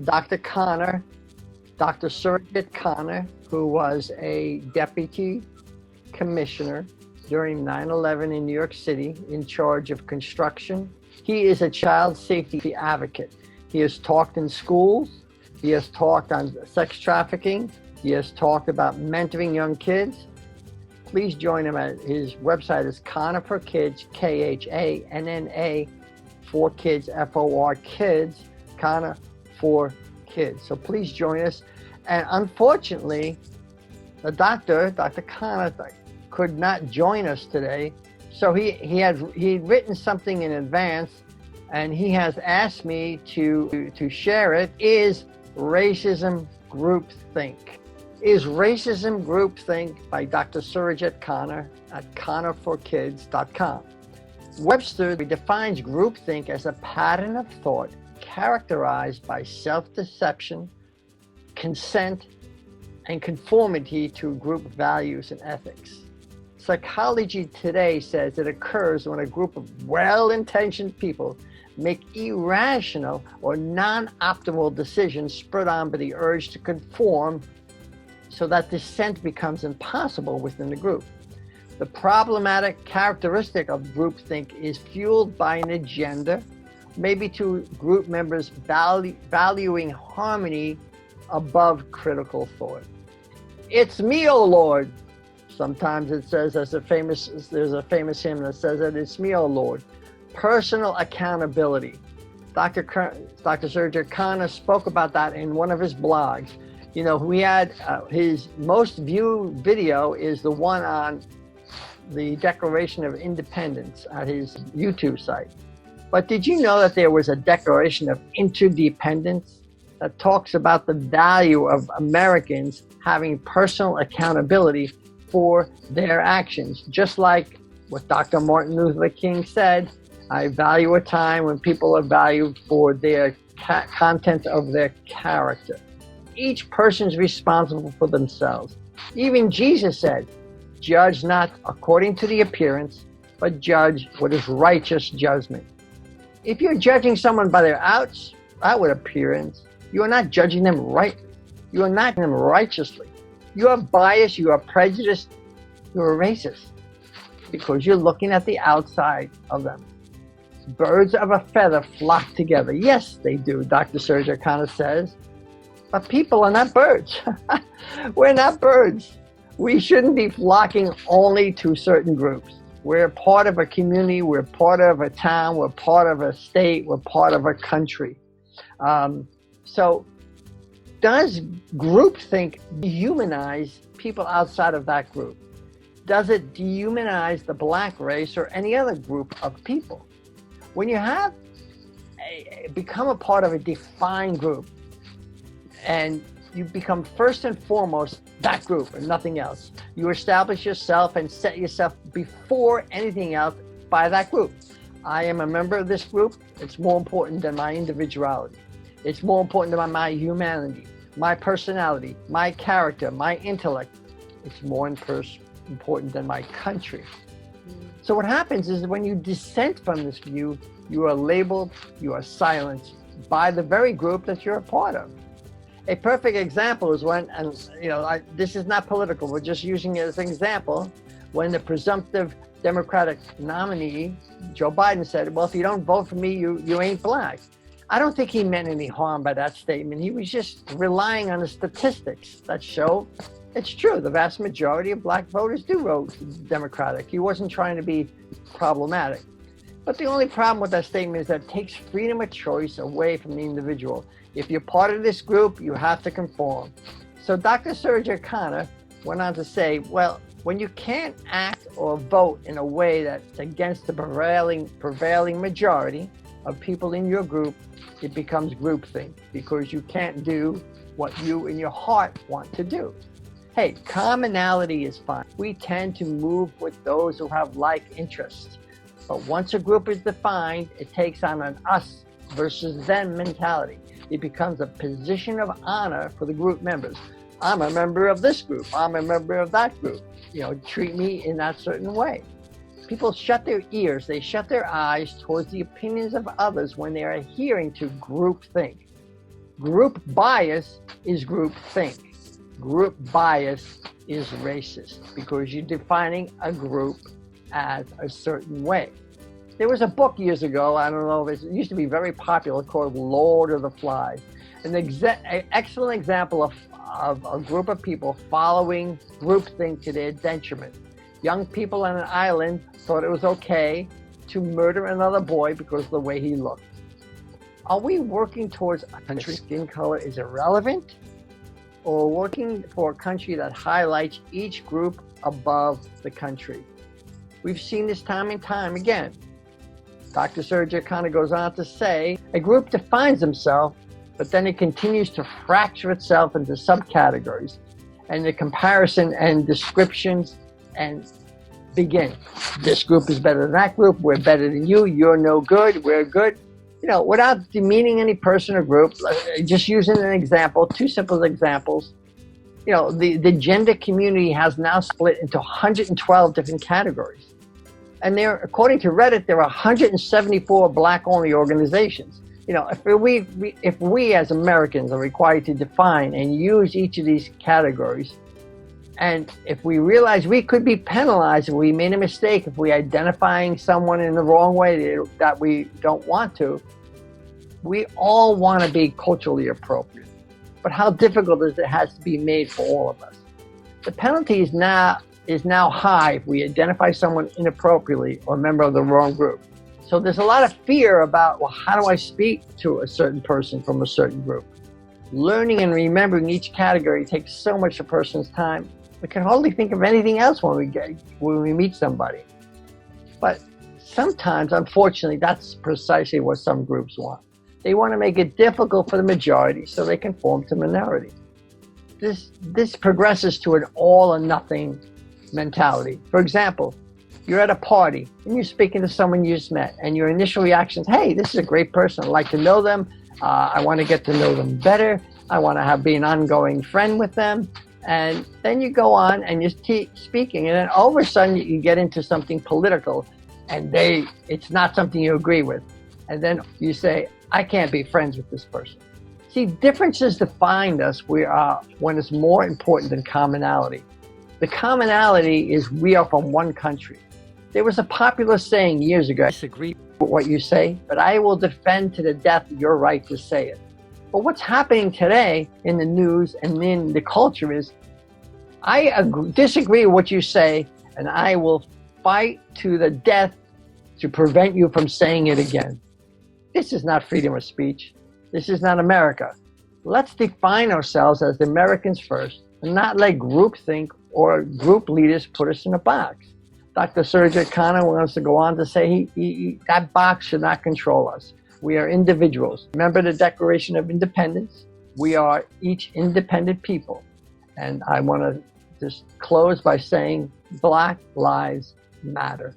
Dr. Khanna, Dr. Surajit Khanna, who was a deputy commissioner during 9/11 in New York City in charge of construction. He is a child safety advocate. He has talked in schools. He has talked on sex trafficking. He has talked about mentoring young kids. Please join him at his website is Khanna for Kids, Khanna for Kids, FOR Kids, Khanna for Kids. So please join us. And unfortunately, the Dr. Khanna could not join us today. So he'd written something in advance, and he has asked me to share it. Is racism groupthink? Is racism groupthink by Dr. Surajit Khanna at khannaforkids.com. Webster defines groupthink as a pattern of thought characterized by self-deception, consent, and conformity to group values and ethics. Psychology today says it occurs when a group of well-intentioned people make irrational or non-optimal decisions spurred on by the urge to conform, so that dissent becomes impossible within the group. The problematic characteristic of groupthink is fueled by an agenda, maybe to group members valuing harmony above critical thought. It's me, O Lord. Sometimes it says, there's a famous hymn that says that it's me, O Lord. Personal accountability. Dr. Surajit Khanna spoke about that in one of his blogs. You know, we had his most viewed video is the one on the Declaration of Independence at his YouTube site. But did you know that there was a Declaration of Interdependence that talks about the value of Americans having personal accountability for their actions? Just like what Dr. Martin Luther King said, I value a time when people are valued for their content of their character. Each person's responsible for themselves. Even Jesus said, judge not according to the appearance, but judge what is righteous judgment. If you're judging someone by their outward appearance, you are not judging them rightly. You are not judging them righteously. You are biased, you are prejudiced, you are racist, because you're looking at the outside of them. Birds of a feather flock together. Yes, they do, Dr. Surajit Khanna says. But people are not birds. We're not birds. We shouldn't be flocking only to certain groups. We're part of a community, we're part of a town, we're part of a state, we're part of a country. So does groupthink dehumanize people outside of that group? Does it dehumanize the black race or any other group of people? When you have become a part of a defined group, and you become first and foremost that group and nothing else. You establish yourself and set yourself before anything else by that group. I am a member of this group. It's more important than my individuality. It's more important than my humanity, my personality, my character, my intellect. It's more important than my country. So what happens is when you dissent from this view, you are labeled, you are silenced by the very group that you're a part of. A perfect example is when, and this is not political, we're just using it as an example, when the presumptive Democratic nominee, Joe Biden, said, well, if you don't vote for me, you ain't black. I don't think he meant any harm by that statement. He was just relying on the statistics that show it's true. The vast majority of black voters do vote Democratic. He wasn't trying to be problematic. But the only problem with that statement is that it takes freedom of choice away from the individual. If you're part of this group, you have to conform. So Dr. Surajit Khanna went on to say, well, when you can't act or vote in a way that's against the prevailing majority of people in your group, it becomes groupthink because you can't do what you in your heart want to do. Hey, commonality is fine. We tend to move with those who have like interests. But once a group is defined, it takes on an us versus them mentality. It becomes a position of honor for the group members. I'm a member of this group. I'm a member of that group. Treat me in that certain way. People shut their ears. They shut their eyes towards the opinions of others when they are adhering to groupthink. Group bias is groupthink. Group bias is racist because you're defining a group as a certain way. There was a book years ago, I don't know, it used to be very popular, called Lord of the Flies. An excellent example of a group of people following groupthink to their detriment. Young people on an island thought it was okay to murder another boy because of the way he looked. Are we working towards a country skin color is irrelevant, or working for a country that highlights each group above the country? We've seen this time and time again. Dr. Surajit Khanna goes on to say, a group defines themselves, but then it continues to fracture itself into subcategories, and the comparison and descriptions and begin. This group is better than that group, we're better than you, you're no good, we're good. You know, without demeaning any person or group, just using an example, two simple examples. You know, the gender community has now split into 112 different categories. And there, according to Reddit, there are 174 black-only organizations. You know, if we as Americans are required to define and use each of these categories, and if we realize we could be penalized if we made a mistake, if we're identifying someone in the wrong way that we don't want to, we all want to be culturally appropriate. But how difficult is it has to be made for all of us? The penalty is now high if we identify someone inappropriately or a member of the wrong group. So there's a lot of fear about, well, how do I speak to a certain person from a certain group? Learning and remembering each category takes so much of a person's time. We can hardly think of anything else when we meet somebody. But sometimes, unfortunately, that's precisely what some groups want. They want to make it difficult for the majority so they conform to minority. This progresses to an all or nothing mentality. For example, you're at a party and you're speaking to someone you just met, and your initial reaction is, hey, this is a great person, I'd like to know them, I want to get to know them better, I want to be an ongoing friend with them. And then you go on and you're speaking, and then all of a sudden you get into something political, and it's not something you agree with. And then you say, I can't be friends with this person. See, differences define us when it's more important than commonality. The commonality is we are from one country. There was a popular saying years ago, I disagree with what you say, but I will defend to the death your right to say it. But what's happening today in the news and in the culture is, I disagree with what you say, and I will fight to the death to prevent you from saying it again. This is not freedom of speech. This is not America. Let's define ourselves as the Americans first, and not let groupthink or group leaders put us in a box. Dr. Surajit Khanna wants to go on to say that box should not control us. We are individuals. Remember the Declaration of Independence? We are each independent people. And I want to just close by saying Black Lives Matter.